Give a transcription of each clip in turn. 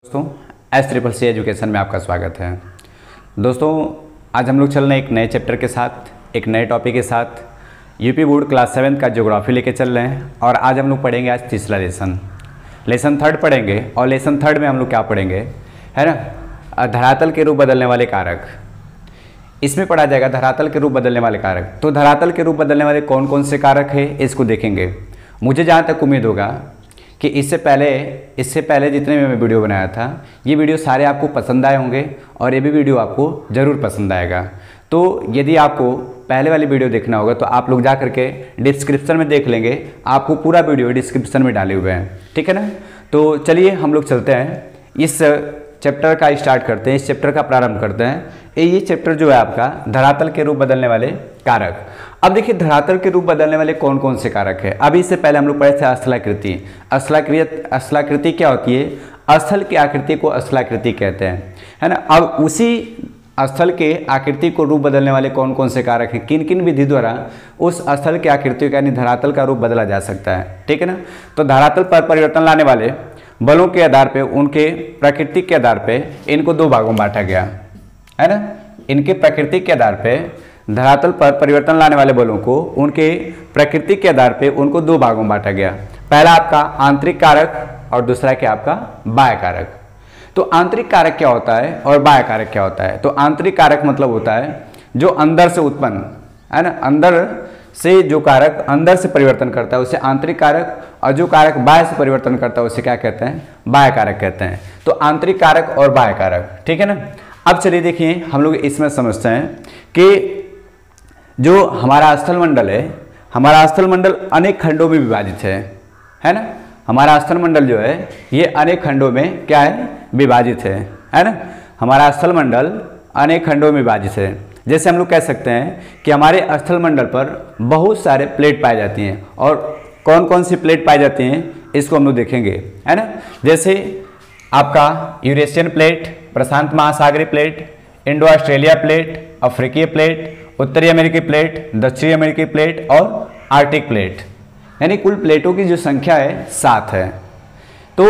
दोस्तों S CCC education में आपका स्वागत है। दोस्तों आज हम लोग चल रहे हैं एक नए चैप्टर के साथ, एक नए टॉपिक के साथ। यूपी बोर्ड क्लास 7 का ज्योग्राफी लेके चल रहे हैं और आज हम लोग पढ़ेंगे आज तीसरा लेसन थर्ड पढ़ेंगे। और लेसन थर्ड में हम लोग क्या पढ़ेंगे, है ना, धरातल के रूप बदलने वाले कारक। इसमें पढ़ा जाएगा धरातल के रूप बदलने वाले कारक। तो धरातल के रूप बदलने वाले कौन कौन से कारक है इसको देखेंगे। मुझे जहाँ तक उम्मीद होगा कि इससे पहले जितने भी मैं वीडियो बनाया था, ये वीडियो सारे आपको पसंद आए होंगे और ये भी वीडियो आपको ज़रूर पसंद आएगा। तो यदि आपको पहले वाली वीडियो देखना होगा तो आप लोग जा करके डिस्क्रिप्शन में देख लेंगे, आपको पूरा वीडियो डिस्क्रिप्शन में डाले हुए हैं, ठीक है ना। तो चलिए हम लोग चलते हैं, इस चैप्टर का स्टार्ट करते हैं, इस चैप्टर का प्रारंभ करते हैं। ये चैप्टर जो है आपका धरातल के रूप बदलने वाले कारक। अब देखिए धरातल के रूप बदलने वाले कौन कौन से कारक है। अभी इससे पहले हम लोग पढ़े थे स्थलाकृति। स्थलाकृति क्या होती है, स्थल की आकृति को स्थलाकृति कहते हैं, है ना। अब उसी स्थल के आकृति को रूप बदलने वाले कौन कौन से कारक हैं, किन किन विधि द्वारा उस स्थल की आकृति का यानी धरातल का रूप बदला जा सकता है, ठीक है ना। तो धरातल पर परिवर्तन लाने वाले बलों के आधार पे, उनके प्रकृति के आधार पे इनको दो भागों में बांटा गया, है ना। इनके प्रकृति के आधार पे धरातल पर परिवर्तन लाने वाले बलों को उनके प्रकृति के आधार पे उनको दो भागों में बांटा गया। पहला आपका आंतरिक कारक और दूसरा क्या आपका बाह्य कारक। तो आंतरिक कारक क्या होता है और बाह्य कारक क्या होता है। तो आंतरिक कारक मतलब होता है जो अंदर से उत्पन्न, है ना, अंदर से जो कारक अंदर से परिवर्तन करता है उसे आंतरिक कारक, और जो कारक बाह्य से परिवर्तन करता है उसे क्या कहते हैं, बाह्य कारक कहते हैं। तो आंतरिक कारक और बाह्य कारक, ठीक है ना। अब चलिए देखिए हम लोग इसमें समझते हैं कि जो हमारा स्थलमंडल है, हमारा स्थलमंडल अनेक खंडों में विभाजित है ना। हमारा स्थलमंडल जो है ये अनेक खंडों में क्या है, विभाजित है ना। हमारा स्थलमंडल अनेक खंडों में विभाजित है। जैसे हम लोग कह सकते हैं कि हमारे स्थलमंडल पर बहुत सारे प्लेट पाई जाती हैं, और कौन कौन सी प्लेट पाई जाती हैं इसको हम लोग देखेंगे, है ना। जैसे आपका यूरेशियन प्लेट, प्रशांत महासागरीय प्लेट, इंडो ऑस्ट्रेलिया प्लेट, अफ्रीकीय प्लेट, उत्तरी अमेरिकी प्लेट, दक्षिणी अमेरिकी प्लेट और आर्कटिक प्लेट, यानी कुल प्लेटों की जो संख्या है 7 है। तो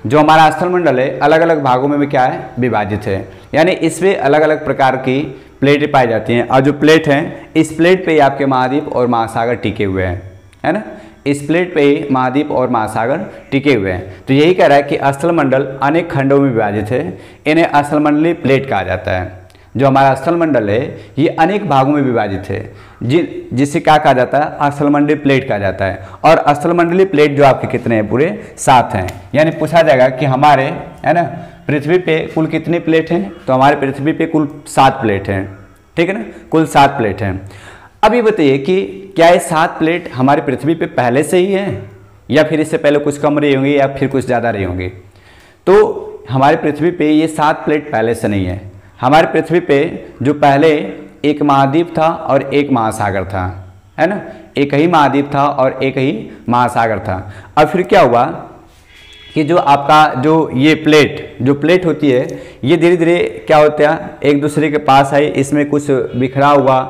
जो हमारा स्थलमंडल है अलग अलग भागों में भी क्या है, विभाजित है, यानी इसमें अलग अलग प्रकार की प्लेटें पाई जाती हैं। और जो प्लेट हैं इस प्लेट पे ही आपके महाद्वीप और महासागर टिके हुए हैं, है ना। इस प्लेट पे ही महाद्वीप और महासागर टिके हुए हैं। तो यही कह रहा है कि स्थलमंडल अनेक खंडों में विभाजित है, इन्हें स्थलमंडलीय प्लेट कहा जाता है। जो हमारा स्थलमंडल है ये अनेक भागों में विभाजित है, जिसे क्या कहा जाता है, स्थलमंडलीय प्लेट कहा जाता है। और स्थलमंडलीय प्लेट जो आपके कितने हैं, पूरे 7 हैं। यानी पूछा जाएगा कि हमारे, है ना, पृथ्वी पे कुल कितनी प्लेट हैं, तो हमारे पृथ्वी पे कुल 7 प्लेट हैं, ठीक है ना, कुल 7 प्लेट हैं। अब ये बताइए कि क्या ये 7 प्लेट हमारी पृथ्वी पे पहले से ही है, या फिर इससे पहले कुछ कम रही होंगी या फिर कुछ ज़्यादा रही होंगी। तो हमारी पृथ्वी पे ये 7 प्लेट पहले से नहीं है। हमारी पृथ्वी पे जो पहले एक महाद्वीप था और एक महासागर था, है ना, एक ही महाद्वीप था और एक ही महासागर था। अब फिर क्या हुआ कि जो आपका जो ये प्लेट होती है ये धीरे धीरे क्या होता है, एक दूसरे के पास आई, इसमें कुछ बिखरा हुआ,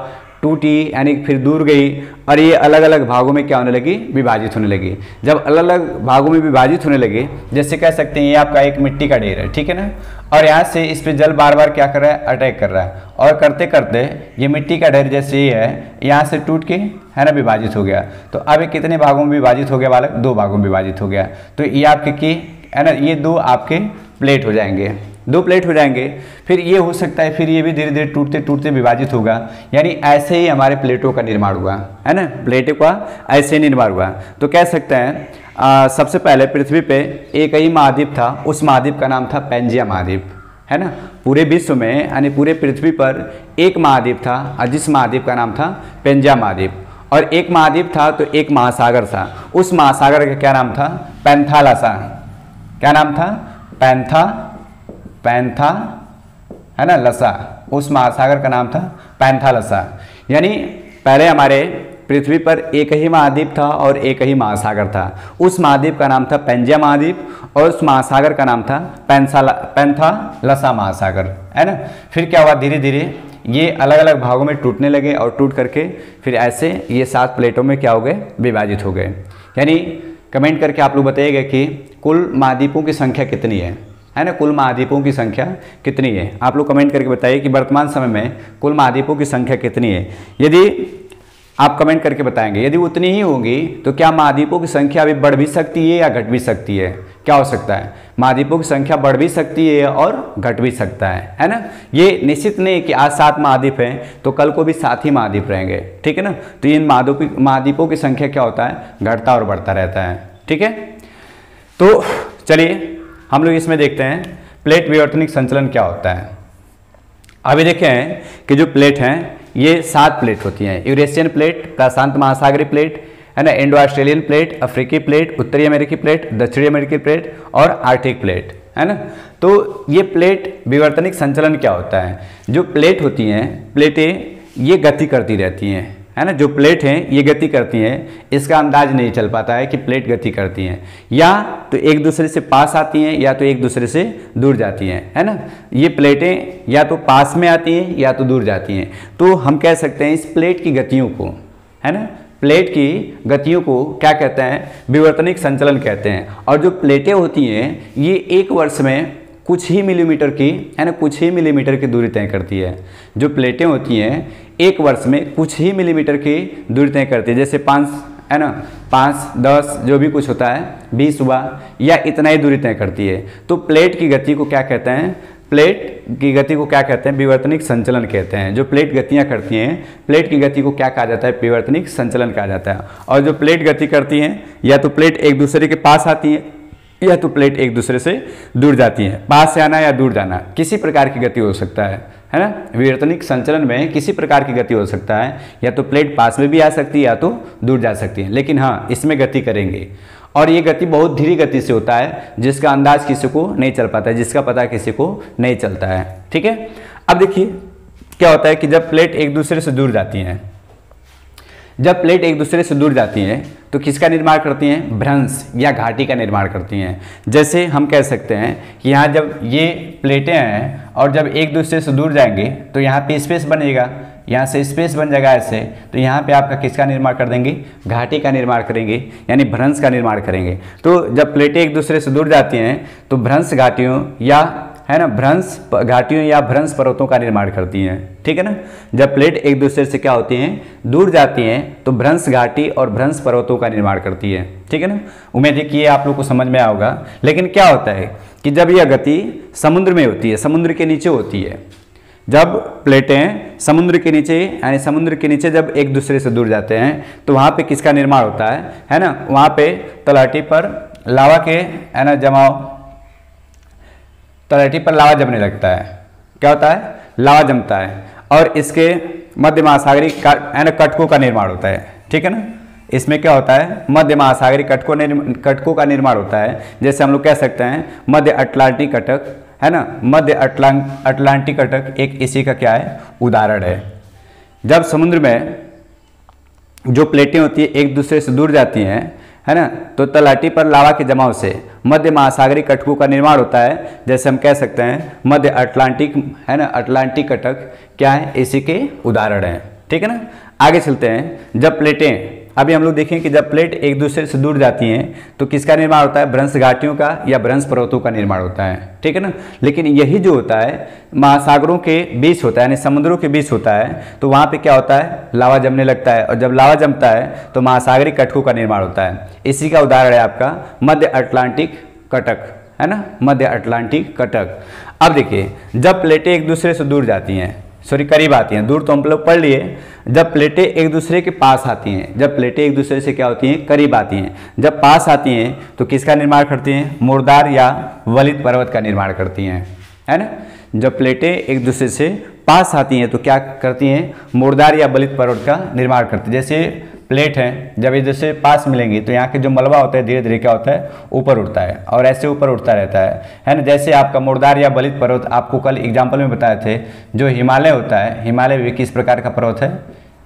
टूटी, यानी फिर दूर गई, और ये अलग अलग भागों में क्या होने लगी, विभाजित होने लगी। जब अलग अलग भागों में विभाजित होने लगे, जैसे कह सकते हैं ये आपका एक मिट्टी का ढेर है, ठीक है ना, और यहाँ से इस पे जल बार बार क्या कर रहा है, अटैक कर रहा है, और करते करते ये मिट्टी का ढेर जैसे ये है यहाँ से टूट के, है ना, विभाजित हो गया। तो अब ये कितने भागों में विभाजित हो गया बालक, 2 भागों में विभाजित हो गया। तो ये आपके की, है ना, ये 2 आपके प्लेट हो जाएंगे, 2 प्लेट हो जाएंगे। फिर ये हो सकता है फिर ये भी धीरे धीरे टूटते टूटते विभाजित होगा, यानी ऐसे ही हमारे प्लेटों का निर्माण हुआ, है ना, प्लेटों का ऐसे निर्माण हुआ। तो कह सकते हैं सबसे पहले पृथ्वी पे एक ही महाद्वीप था, उस महाद्वीप का नाम था पैंजिया महाद्वीप, है ना। पूरे विश्व में यानी पूरे पृथ्वी पर एक महाद्वीप था, और जिस महाद्वीप का नाम था पैंजिया महाद्वीप। और एक महाद्वीप था तो एक महासागर था, उस महासागर का क्या नाम था, पैंथालसा। क्या नाम था, पैंथा, है ना, लसा। उस महासागर का नाम था पैंथालसा। यानी पहले हमारे पृथ्वी पर एक ही महाद्वीप था और एक ही महासागर था। उस महाद्वीप का नाम था पैंजिया महाद्वीप, और उस महासागर का नाम था पैंथालसा महासागर, है ना। फिर क्या हुआ, धीरे धीरे ये अलग अलग भागों में टूटने लगे, और टूट करके फिर ऐसे ये 7 प्लेटों में क्या हो गए, विभाजित हो गए। यानी कमेंट करके आप लोग बताइएगा कि कुल महाद्वीपों की संख्या कितनी है। है ना, कुल महाद्वीपों की संख्या कितनी है? आप लोग कमेंट करके बताइए कि वर्तमान समय में कुल महाद्वीपों की संख्या कितनी है। यदि आप कमेंट करके बताएंगे यदि उतनी ही होगी तो क्या महाद्वीपों की संख्या अभी बढ़ भी सकती है या घट भी सकती है? क्या हो सकता है? महाद्वीपों की संख्या बढ़ भी सकती है और घट भी सकता है ना। ये निश्चित नहीं कि आज 7 महाद्वीप हैं तो कल को भी 7 ही महाद्वीप रहेंगे, ठीक है ना। तो इन महाद्वीपों की संख्या क्या होता है? घटता और बढ़ता रहता है, ठीक है। तो चलिए हम लोग इसमें देखते हैं प्लेट विवर्तनिक संचलन क्या होता है। अभी देखे हैं कि जो प्लेट हैं ये 7 प्लेट होती हैं। यूरेशियन प्लेट, प्रशांत महासागरीय प्लेट, है ना, इंडो ऑस्ट्रेलियन प्लेट, अफ्रीकी प्लेट, उत्तरी अमेरिकी प्लेट, दक्षिणी अमेरिकी प्लेट और आर्कटिक प्लेट, है ना। तो ये प्लेट विवर्तनिक संचलन क्या होता है? जो प्लेट होती हैं, प्लेटें ये गति करती रहती हैं, है ना। जो प्लेट हैं ये गति करती हैं, इसका अंदाज नहीं चल पाता है कि प्लेट गति करती हैं, या तो एक दूसरे से पास आती हैं या तो एक दूसरे से दूर जाती हैं, है ना। ये प्लेटें या तो पास में आती हैं या तो दूर जाती हैं। तो हम कह सकते हैं इस प्लेट की गतियों को, है ना, प्लेट की गतियों को क्या कहते हैं? विवर्तनिक संचलन कहते हैं। और जो प्लेटें होती हैं ये एक वर्ष में कुछ ही मिलीमीटर की, है ना, कुछ ही मिलीमीटर की दूरी तय करती है। जो प्लेटें होती हैं एक वर्ष में कुछ ही मिलीमीटर की दूरी तय करती है। जैसे 5, है ना, 5, 10 जो भी कुछ होता है, 20 हुआ, या इतना ही दूरी तय करती है। तो प्लेट की गति को क्या कहते हैं? प्लेट की गति को क्या कहते हैं? विवर्तनिक संचलन कहते हैं। जो प्लेट गतियाँ करती हैं, प्लेट की गति को क्या कहा जाता है? विवर्तनिक संचलन कहा जाता है। और जो प्लेट गति करती हैं या तो प्लेट एक दूसरे के पास आती हैं या तो प्लेट एक दूसरे से दूर जाती हैं। पास से आना या दूर जाना किसी प्रकार की गति हो सकता है ना। विवर्तनिक संचलन में किसी प्रकार की गति हो सकता है, या तो प्लेट पास में भी आ सकती है या तो दूर जा सकती है, लेकिन हाँ इसमें गति करेंगे। और ये गति बहुत धीरे गति से होता है जिसका अंदाज किसी को नहीं चल पाता है, जिसका पता किसी को नहीं चलता है, ठीक है। अब देखिए क्या होता है कि जब प्लेट एक दूसरे से दूर जाती हैं, जब प्लेट एक दूसरे से दूर जाती हैं तो किसका निर्माण करती हैं? भ्रंश या घाटी का निर्माण करती हैं। जैसे हम कह सकते हैं कि यहाँ जब ये प्लेटें हैं और जब एक दूसरे से दूर जाएंगे तो यहाँ पे स्पेस बनेगा, यहाँ से स्पेस बन जाएगा ऐसे, तो यहाँ पे आपका किसका निर्माण कर देंगे? घाटी का निर्माण करेंगे, यानी भ्रंश का निर्माण करेंगे। तो जब प्लेटें एक दूसरे से दूर जाती हैं तो भ्रंश घाटियों या, है ना, भ्रंश घाटियों या भ्रंश पर्वतों का निर्माण करती हैं, ठीक है ना। जब प्लेट एक दूसरे से क्या होती हैं? दूर जाती हैं तो भ्रंश घाटी और भ्रंश पर्वतों का निर्माण करती है, ठीक है ना। उम्मीद है कि ये आप लोग को समझ में आया होगा। लेकिन क्या होता है कि जब यह गति समुद्र में होती है, समुद्र के नीचे होती है, जब प्लेटें समुद्र के नीचे, यानी समुद्र के नीचे जब एक दूसरे से दूर जाते हैं तो वहाँ पे किसका निर्माण होता है ना, वहाँ पे तलहटी पर लावा के, है ना, जमाव, तलहटी पर लावा जमने लगता है। क्या होता है? लावा जमता है और इसके मध्य महासागरीय, है ना, कटकों का निर्माण होता है, ठीक है ना। इसमें क्या होता है? मध्य महासागरीय कटकों का निर्माण होता है। जैसे हम लोग कह सकते हैं मध्य अटलांटिक कटक, है ना, मध्य अटलांटिक कटक एक इसी का क्या है? उदाहरण है। जब समुद्र में जो प्लेटें होती है एक दूसरे से दूर जाती हैं, है ना, तो तलहटी पर लावा के जमाव से मध्य महासागरीय कटकों का निर्माण होता है। जैसे हम कह सकते हैं मध्य अटलांटिक, है ना, अटलांटिक कटक क्या है? इसी के उदाहरण है, ठीक है ना। आगे चलते हैं। जब प्लेटें, अभी हम लोग देखें कि जब प्लेट एक दूसरे से दूर जाती हैं तो किसका निर्माण होता है? भ्रंश घाटियों का या भ्रंश पर्वतों का निर्माण होता है, ठीक है ना। लेकिन यही जो होता है महासागरों के बीच होता है, यानी समुद्रों के बीच होता है, तो वहाँ पे क्या होता है? लावा जमने लगता है, और जब लावा जमता है तो महासागरीय कटकों का निर्माण होता है। इसी का उदाहरण है आपका मध्य अटलांटिक कटक, है ना, मध्य अटलांटिक कटक। अब देखिए जब प्लेटें एक दूसरे से दूर जाती हैं, सॉरी करीब आती हैं, दूर तो हम लोग पढ़ लिए, जब प्लेटें एक दूसरे के पास आती हैं, जब प्लेटें एक दूसरे से क्या होती हैं? करीब आती हैं, जब पास आती हैं तो किसका निर्माण करती हैं? मुर्दार या वलित पर्वत का निर्माण करती हैं, है ना। जब प्लेटें एक दूसरे से पास आती हैं तो क्या करती हैं? मुर्दार या वलित पर्वत का निर्माण करती हैं। जैसे प्लेट हैं जब एक दूसरे पास मिलेंगी तो यहाँ के जो मलबा होता है धीरे धीरे क्या होता है? ऊपर उठता है, और ऐसे ऊपर उठता रहता है ना। जैसे आपका मुर्दार या वलित पर्वत आपको कल एग्जाम्पल में बताए थे, जो हिमालय होता है, हिमालय भी किस प्रकार का पर्वत है?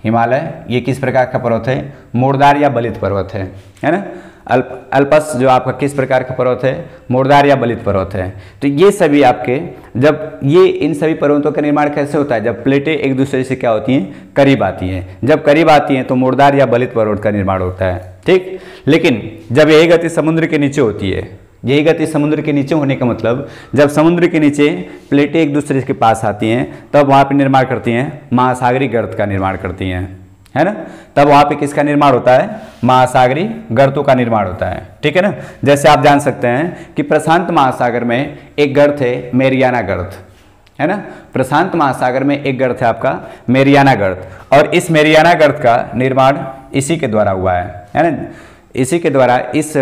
हिमालय ये किस प्रकार का पर्वत है? मुर्दार या वलित पर्वत है ना। अल्पस जो आपका किस प्रकार का पर्वत है? मुर्दार या वलित पर्वत है। तो ये सभी आपके, जब ये इन सभी पर्वतों का निर्माण कैसे होता है? जब प्लेटें एक दूसरे से क्या होती हैं? करीब आती हैं। जब करीब आती हैं तो मुर्दार या वलित पर्वत का निर्माण होता है, ठीक। लेकिन जब यही गति समुद्र के नीचे होती है, यही गति समुद्र के नीचे होने का मतलब, जब समुद्र के नीचे प्लेटें एक दूसरे के पास आती हैं तब वहाँ पे निर्माण करती हैं महासागरीय गर्त का निर्माण करती हैं, है ना। तब वहाँ पे किसका निर्माण होता है, महासागरीय गर्तों का निर्माण होता है, ठीक है ना। जैसे आप जान सकते हैं कि प्रशांत महासागर में एक गर्त है मैरियाना गर्त, है ना। प्रशांत महासागर में एक गर्त है आपका मैरियाना गर्त, और इस मैरियाना गर्त का निर्माण इसी के द्वारा हुआ है ना। इसी के द्वारा इस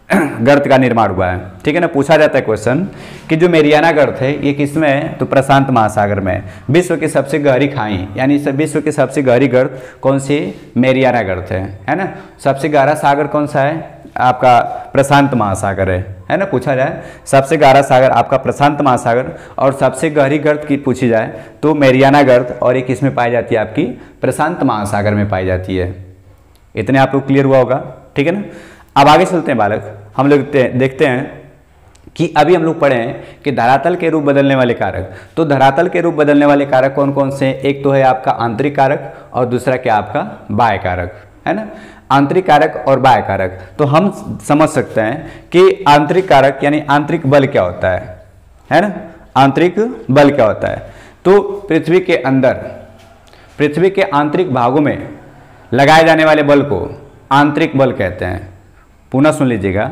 गर्त का निर्माण हुआ है, ठीक है ना। पूछा जाता है क्वेश्चन कि जो मैरियाना गर्त है ये किसमें है, तो प्रशांत महासागर में। विश्व की सबसे गहरी खाई यानी विश्व की सबसे गहरी गर्त कौन सी, मैरियाना गर्त है ना। सबसे गहरा सागर कौन सा है, आपका प्रशांत महासागर है ना। पूछा जाए सबसे गहरा सागर आपका प्रशांत महासागर, और सबसे गहरी गर्त की पूछी जाए तो मैरियाना गर्त, और एक इसमें पाई जाती है आपकी प्रशांत महासागर में पाई जाती है। इतने आप लोग क्लियर हुआ होगा, ठीक है ना। अब आगे चलते हैं बालक, हम लोग देखते हैं कि अभी हम लोग पढ़े हैं कि धरातल के रूप बदलने वाले कारक। तो धरातल के रूप बदलने वाले कारक कौन कौन से हैं, एक तो है आपका आंतरिक कारक और दूसरा क्या आपका बाह्य कारक, है ना। आंतरिक कारक और बाह्य कारक, तो हम समझ सकते हैं कि आंतरिक कारक यानी आंतरिक बल क्या होता है ना। आंतरिक बल क्या होता है, तो पृथ्वी के अंदर, पृथ्वी के आंतरिक भागों में लगाए जाने वाले बल को आंतरिक बल कहते हैं। पुनः सुन लीजिएगा,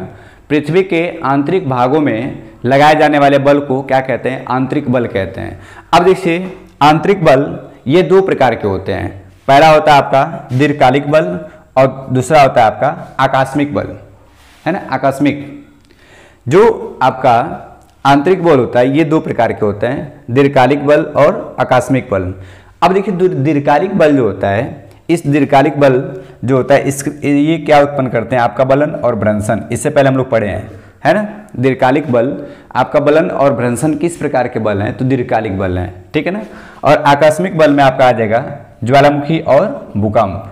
पृथ्वी के आंतरिक भागों में लगाए जाने वाले बल को क्या कहते हैं, आंतरिक बल कहते हैं। अब देखिए आंतरिक बल ये दो प्रकार के होते हैं, पहला होता है आपका दीर्घकालिक बल और दूसरा होता है आपका आकस्मिक बल, है ना। आकस्मिक जो आपका आंतरिक बल होता है ये दो प्रकार के होते हैं, दीर्घकालिक बल और आकस्मिक बल। अब देखिए दीर्घकालिक बल जो होता है, इस दीर्घकालिक बल जो होता है ये क्या उत्पन्न करते हैं, आपका बलन और भ्रंशन। इससे पहले हम लोग पढ़े हैं, है ना। दीर्घकालिक बल आपका बलन और भ्रंशन किस प्रकार के बल हैं, तो दीर्घकालिक बल हैं, ठीक है ना। और आकस्मिक बल में आपका आ जाएगा ज्वालामुखी और भूकंप,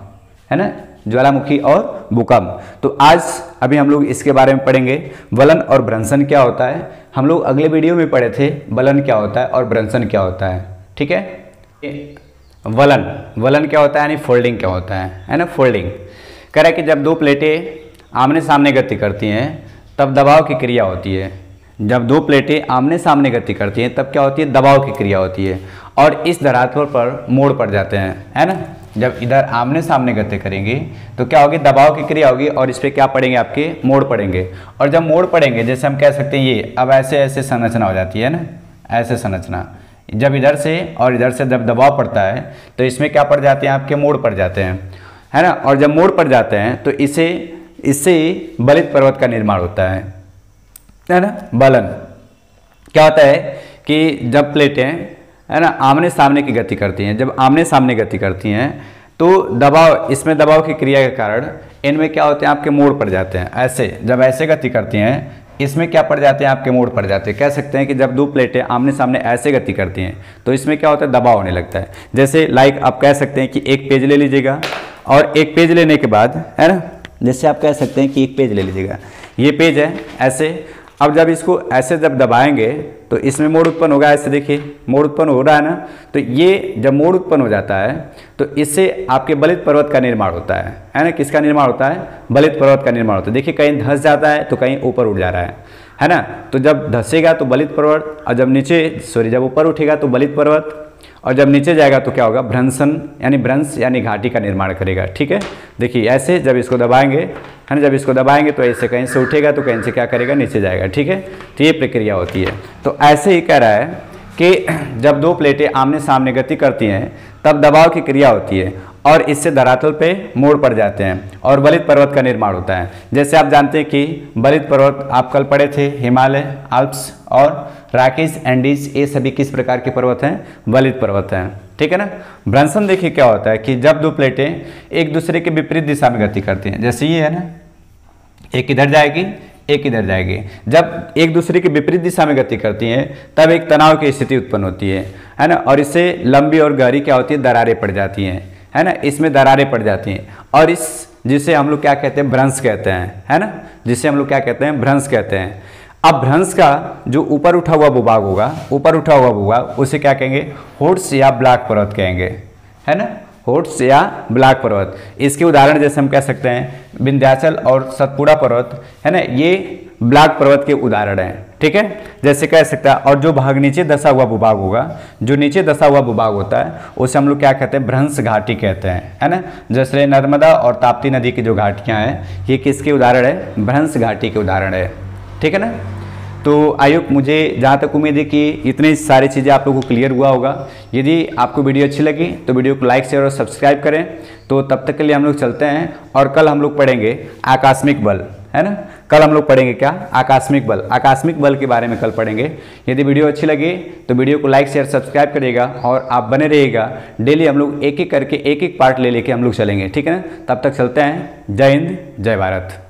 है ना, ज्वालामुखी और भूकंप। तो आज अभी हम लोग इसके बारे में पढ़ेंगे, बलन और भ्रंशन क्या होता है। हम लोग अगले वीडियो में पढ़े थे बलन क्या होता है और भ्रंशन क्या होता है, ठीक है। वलन क्या होता है यानी फोल्डिंग क्या होता है ना। फोल्डिंग कह रहा है कि जब दो प्लेटें आमने सामने गति करती हैं तब दबाव की क्रिया होती है। जब दो प्लेटें आमने सामने गति करती हैं तब क्या होती है, दबाव की क्रिया होती है, और इस धरातल पर मोड़ पड़ जाते हैं, है ना। जब इधर आमने सामने गति करेंगे तो क्या होगी, दबाव की क्रिया होगी और इस पर क्या पड़ेंगे, आपके मोड़ पड़ेंगे। और जब मोड़ पड़ेंगे, जैसे हम कह सकते हैं ये अब ऐसे ऐसे संरचना हो जाती है ना, ऐसे संरचना। जब इधर से और इधर से जब दबाव पड़ता है तो इसमें क्या पड़ जाते हैं, आपके मोड़ पड़ जाते हैं, है ना। और जब मोड़ पड़ जाते हैं तो इससे बलित पर्वत का निर्माण होता है ना। बलन क्या होता है कि जब प्लेटें, है ना, आमने सामने की गति करती हैं, जब आमने सामने गति करती हैं तो दबाव, इसमें दबाव की क्रिया के कारण इनमें क्या होते हैं, आपके मोड़ पड़ जाते हैं। ऐसे जब ऐसे गति करती हैं इसमें क्या पड़ जाते हैं, आपके मोड़ पड़ जाते हैं। कह सकते हैं कि जब दो प्लेटें आमने सामने ऐसे गति करती हैं तो इसमें क्या होता है, दबाव होने लगता है। जैसे लाइक आप कह सकते हैं कि एक पेज ले लीजिएगा, और एक पेज लेने के बाद, है ना, जैसे आप कह सकते हैं कि एक पेज ले लीजिएगा, ये पेज है ऐसे। अब जब इसको ऐसे जब दबाएंगे तो इसमें मोड़ उत्पन्न होगा, ऐसे देखिए मोड़ उत्पन्न हो रहा है ना। तो ये जब मोड़ उत्पन्न हो जाता है तो इससे आपके बलित पर्वत का निर्माण होता है ना। किसका निर्माण होता है, बलित पर्वत का निर्माण होता है। देखिए कहीं धंस जाता है तो कहीं ऊपर उठ जा रहा है ना। तो जब धंसेगा तो बलित पर्वत, और जब जब ऊपर उठेगा तो बलित पर्वत, और जब नीचे जाएगा तो क्या होगा, भ्रंशन यानी भ्रंश यानी घाटी का निर्माण करेगा, ठीक है। देखिए ऐसे जब इसको दबाएंगे, है ना, जब इसको दबाएंगे तो ऐसे कहीं से उठेगा तो कहीं से क्या करेगा, नीचे जाएगा, ठीक है। तो ये प्रक्रिया होती है। तो ऐसे ही कह रहा है कि जब दो प्लेटें आमने सामने गति करती हैं तब दबाव की क्रिया होती है और इससे धरातल पे मोड़ पड़ जाते हैं और बलित पर्वत का निर्माण होता है। जैसे आप जानते हैं कि बलित पर्वत आप कल पढ़े थे, हिमालय, आल्प्स और रॉकीज, एंडीज, ये सभी किस प्रकार के पर्वत हैं, बलित पर्वत हैं, ठीक है ना। भ्रंशन देखिए क्या होता है कि जब दो प्लेटें एक दूसरे के विपरीत दिशा में गति करती हैं, जैसे ये है ना, एक इधर जाएगी एक इधर जाएगी। जब एक दूसरे के विपरीत दिशा में गति करती हैं तब एक तनाव की स्थिति उत्पन्न होती है ना, और इससे लंबी और गहरी क्या होती है, दरारें पड़ जाती हैं, है ना। इसमें दरारें पड़ जाती हैं और इस जिसे हम लोग क्या कहते हैं, भ्रंश कहते हैं, है ना, जिसे हम लोग क्या कहते हैं, भ्रंश कहते हैं। अब भ्रंश का जो ऊपर उठा हुआ भूभाग होगा, ऊपर उठा हुआ भूभाग, उसे क्या कहेंगे, होड्स या ब्लॉक पर्वत कहेंगे, है ना, होड्स या ब्लॉक पर्वत। इसके उदाहरण जैसे हम कह सकते हैं विंध्याचल और सतपुड़ा पर्वत, है ना, ये ब्लैक पर्वत के उदाहरण हैं। ठीक है, जैसे कह सकता है। और जो भाग नीचे दसा हुआ भूभाग होगा, जो नीचे दसा हुआ भूभाग होता है उसे हम लोग क्या कहते हैं, भ्रंश घाटी कहते हैं, है ना। जैसे नर्मदा और ताप्ती नदी की जो घाटियाँ हैं ये किसके उदाहरण है, भ्रंश घाटी के उदाहरण है। ठीक है ना। तो आयोग मुझे जहाँ तक उम्मीद है कि इतनी सारी चीज़ें आप लोगों को क्लियर हुआ होगा। यदि आपको वीडियो अच्छी लगी तो वीडियो को लाइक शेयर और सब्सक्राइब करें। तो तब तक के लिए हम लोग चलते हैं और कल हम लोग पढ़ेंगे आकस्मिक बल, है ना। कल हम लोग पढ़ेंगे क्या, आकस्मिक बल। आकस्मिक बल के बारे में कल पढ़ेंगे। यदि वीडियो अच्छी लगी तो वीडियो को लाइक शेयर सब्सक्राइब करिएगा और आप बने रहिएगा। डेली हम लोग एक एक करके एक एक पार्ट ले लेके हम लोग चलेंगे। ठीक है ना। तब तक चलते हैं। जय हिंद, जय भारत।